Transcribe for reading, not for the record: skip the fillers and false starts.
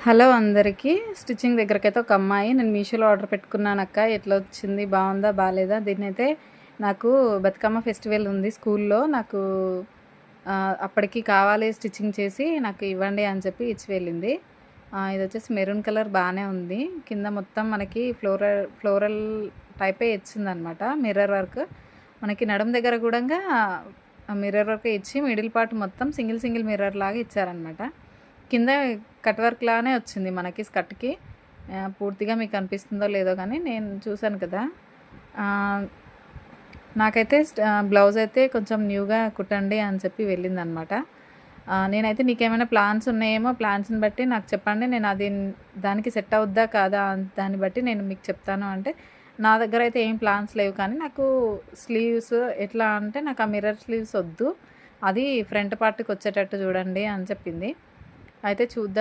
Hello అందరికీ. Stitching దగ్గరకైతే ఒక అమ్మాయి నేను మీషోలో ఆర్డర్ పెట్టుకున్నానక్క, ఎట్లా వచ్చింది, బాగుందా బాగాలేదా, దీన్నైతే నాకు బతుకమ్మ ఫెస్టివల్ ఉంది స్కూల్లో, నాకు అప్పటికి కావాలి స్టిచ్చింగ్ చేసి నాకు ఇవ్వండి అని చెప్పి ఇచ్చి వెళ్ళింది. ఇది వచ్చేసి మెరూన్ కలర్ బాగానే ఉంది. కింద మొత్తం మనకి ఫ్లోరల్ టైపే ఇచ్చిందనమాట. మిర్రర్ వర్క్ మనకి నడుము దగ్గర కూడా మిర్రర్ వర్క్ ఇచ్చి మిడిల్ పార్ట్ మొత్తం సింగిల్ మిర్రర్ లాగా ఇచ్చారనమాట. కింద కట్ వర్క్ లానే వచ్చింది మనకి స్కర్ట్కి. పూర్తిగా మీకు అనిపిస్తుందో లేదో కానీ నేను చూశాను కదా. నాకైతే బ్లౌజ్ అయితే కొంచెం న్యూగా కుట్టండి అని చెప్పి వెళ్ళిందనమాట. నేనైతే నీకేమైనా ప్లాన్స్ ఉన్నాయేమో, ప్లాన్స్ని బట్టి నాకు చెప్పండి, నేను అది దానికి సెట్ అవుద్దా కాదా దాన్ని బట్టి నేను మీకు చెప్తాను అంటే, నా దగ్గర అయితే ఏం ప్లాన్స్ లేవు. కానీ నాకు స్లీవ్స్ ఎట్లా అంటే, నాకు ఆ మిర్రర్ స్లీవ్స్ వద్దు, అది ఫ్రంట్ పార్ట్కి వచ్చేటట్టు చూడండి అని చెప్పింది. అయితే చూద్దాం.